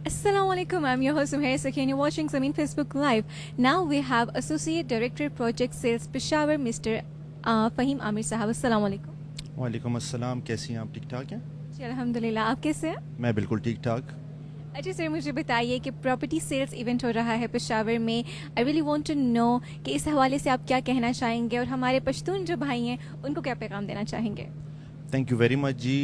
Assalamu alaikum. I'm your host Suhair Sakhi. You're watching Zameen Facebook Live. Now we have Associate Director Project Sales Peshawar, Mr. Fahim Amir Sahab. Assalamu alaikum. वालेकुम अस्सलाम, कैसी हैं आप? ठीक ठाक हैं? जी अल्हम्दुलिल्लाह. आप कैसे हैं? मैं बिल्कुल ठीक ठाक. अच्छा सर, मुझे बताइए कि प्रॉपर्टी सेल्स इवेंट हो रहा है पेशावर में. I really want to know कि इस हवाले से आप क्या कहना चाहेंगे और हमारे पश्तून जो भाई हैं उनको क्या पैगाम देना चाहेंगे. थैंक यू वेरी मच जी.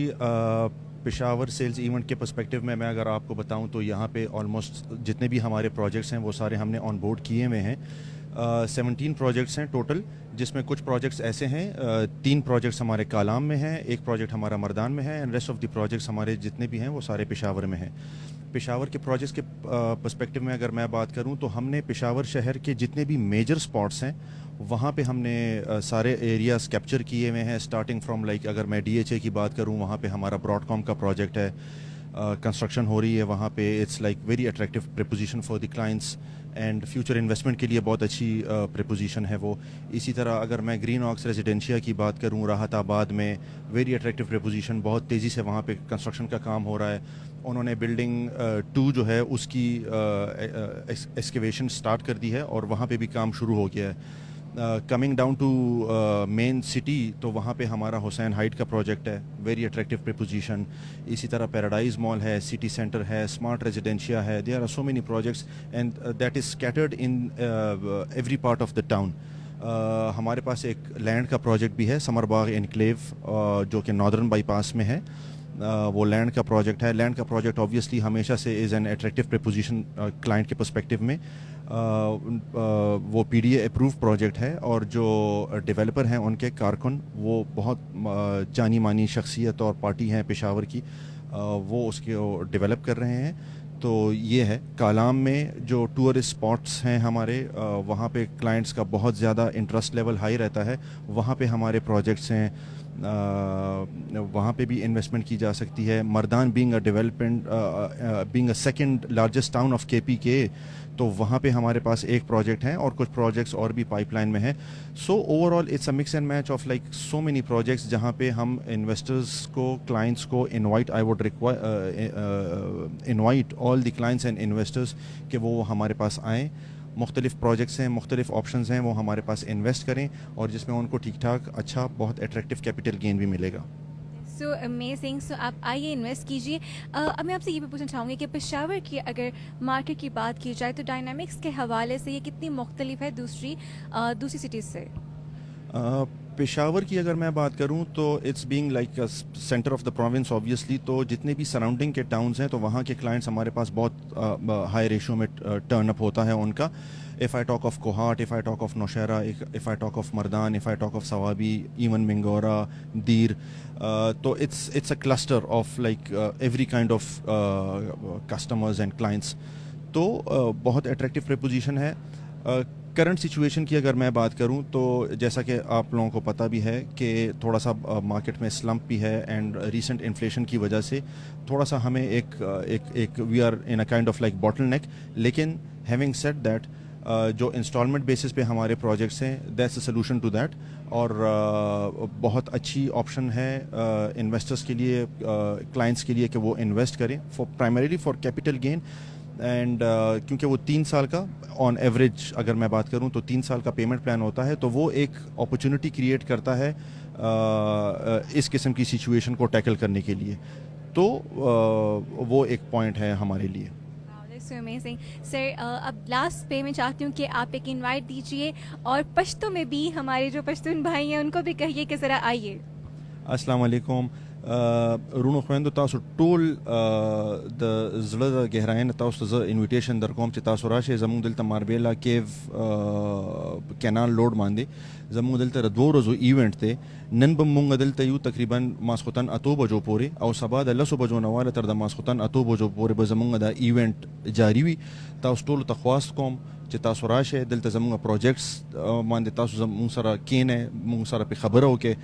पेशावर सेल्स इवेंट के पर्सपेक्टिव में मैं अगर आपको बताऊं तो यहाँ पे ऑलमोस्ट जितने भी हमारे प्रोजेक्ट्स हैं वो सारे हमने ऑन बोर्ड किए हुए हैं. 17 प्रोजेक्ट्स हैं टोटल, जिसमें कुछ प्रोजेक्ट्स ऐसे हैं, 3 प्रोजेक्ट्स हमारे कालाम में हैं, एक प्रोजेक्ट हमारा मर्दान में है, and rest of the projects हमारे जितने भी हैं वो सारे पेशावर में हैं. पेशावर के प्रोजेक्ट्स के पर्सपेक्टिव में अगर मैं बात करूं तो हमने पेशावर शहर के जितने भी मेजर स्पॉट्स हैं वहाँ पे हमने सारे एरियाज़ कैप्चर किए हुए हैं. स्टार्टिंग फ्रॉम लाइक अगर मैं DHA की बात करूँ, वहाँ पे हमारा ब्रॉडकॉम का प्रोजेक्ट है, कंस्ट्रक्शन हो रही है वहाँ पे. It's like very attractive preposition for the clients and future investment के लिए बहुत अच्छी प्रपोजिशन है वो. इसी तरह अगर मैं ग्रीन ऑक्स रेजिडेंशिया की बात करूँ, राहत आबाद में वेरी अट्रैक्टिव प्रपोजिशन, बहुत तेज़ी से वहाँ पे कंस्ट्रक्शन का काम हो रहा है. उन्होंने बिल्डिंग 2 जो है उसकी एक्सकेवेशन स्टार्ट कर दी है और वहाँ पे भी काम शुरू हो गया है. Coming down to main city तो वहाँ पे हमारा हुसैन हाइट का प्रोजेक्ट है, वेरी अट्रैक्टिव प्रपोजिशन. इसी तरह पैराडाइज मॉल है, सिटी सेंटर है, स्मार्ट रेजिडेंशिया है. There are so many projects and that is scattered in every part of the town. हमारे पास एक लैंड का प्रोजेक्ट भी है, समरबाग एनक्लेव, जो कि नॉर्दर्न बाईपास में है. वो लैंड का प्रोजेक्ट है. लैंड का प्रोजेक्ट ऑब्वियसली हमेशा से is an attractive preposition client के पर्सपेक्टिव में. वो PDA अप्रूव प्रोजेक्ट है और जो डेवलपर हैं उनके कारकुन वो बहुत जानी मानी शख्सियत और पार्टी हैं पेशावर की, वो उसके डेवलप कर रहे हैं. तो ये है. कालाम में जो टूरिस्ट स्पॉट्स हैं हमारे, वहाँ पे क्लाइंट्स का बहुत ज़्यादा इंटरेस्ट लेवल हाई रहता है. वहाँ पे हमारे प्रोजेक्ट्स हैं, वहाँ पे भी इन्वेस्टमेंट की जा सकती है. Mardan being a development, being a second largest town of KPK, तो वहाँ पे हमारे पास एक प्रोजेक्ट है और कुछ प्रोजेक्ट्स और भी पाइपलाइन में है. So overall it's a mix and match of like so many projects जहाँ पे हम इन्वेस्टर्स को, क्लाइंट्स को I would invite all the clients and investors कि वो हमारे पास आएँ. मुख्तलिफ़ प्रोजेक्ट्स हैं, मुख्तलिफ़ ऑप्शंस हैं, वो हमारे पास इन्वेस्ट करें और जिसमें उनको ठीक ठाक अच्छा बहुत अट्रैक्टिव कैपिटल गेन भी मिलेगा. So amazing. सो आप आइए इन्वेस्ट कीजिए. अब मैं आपसे ये भी पूछना चाहूँगी कि पेशावर की अगर मार्केट की बात की जाए तो डायनामिक्स के हवाले से ये कितनी मुख्तलिफ है दूसरी सिटीज़ से. पेशावर की अगर मैं बात करूं तो it's being like centre of the province obviously, तो जितने भी सराउंडिंग के टाउन्स हैं तो वहाँ के क्लाइंट्स हमारे पास बहुत हाई रेशियो में टर्न अप होता है उनका. If I talk of Kohat, if I talk of Nौशहरा, if I talk of Mardan, if I talk of Sawabi, even Mingora, Dir, तो it's a cluster of like every kind of customers and clients. तो बहुत attractive proposition है. Current situation की अगर मैं बात करूं तो जैसा कि आप लोगों को पता भी है कि थोड़ा सा मार्केट में स्लम्प भी है एंड रीसेंट इन्फ्लेशन की वजह से थोड़ा सा हमें एक we are in a kind of like bottleneck. लेकिन हैविंग सेड दैट, जो इंस्टॉलमेंट बेसिस पे हमारे प्रोजेक्ट्स हैं, that's a solution to that. और बहुत अच्छी ऑप्शन है इन्वेस्टर्स के लिए, क्लाइंट्स के लिए कि वो इन्वेस्ट करें primarily for capital gain. And क्योंकि वो 3 साल का ऑन एवरेज अगर मैं बात करूं तो 3 साल का पेमेंट प्लान होता है, तो वो एक अपॉर्चुनिटी क्रिएट करता है इस किस्म की सिचुएशन को टैकल करने के लिए. तो वो एक पॉइंट है हमारे लिए. So amazing. सर, अब लास्ट पे मैं चाहती हूँ कि आप एक इनवाइट दीजिए और पश्तो में भी हमारे जो पश्तून भाई हैं उनको भी कहिए कि ज़रा आइए. अस्सलाम वालेकुम. روڼو خويندو تاسو ټول د زړه د گہراین تاسو ته انویټیشن در کوم چې تاسو راشئ زموږ دلته ماربیلا کیو کینال لوډ باندې. زموږ دلته د 2 ورځو ایونت دی. نن به مونږ دلته یو تقریبا ماسخوتن 8 بجو پورې او سبا د 10 بجو نه واله تر د ماسخوتن 8 بجو پورې به زموږ دا ایونت جاری وي. تاسو ټول ته خواست کوم چې تاسو راشئ دلته زموږ پروجیکټس باندې تاسو زموږ سره کینې موږ سره په خبرو کې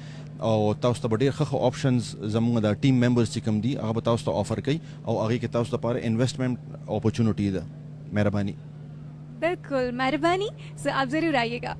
او تاسو ته ډېر ښه آپشنز زموږ د ټیم ممبرز چې کوم دي هغه به تاسو ته آفر کوي او هغه کې تاسو لپاره انویسټمنټ اپورچونټی ده. مهرباني. بالکل مہربانی. سو آپ ضرور آئیے گا.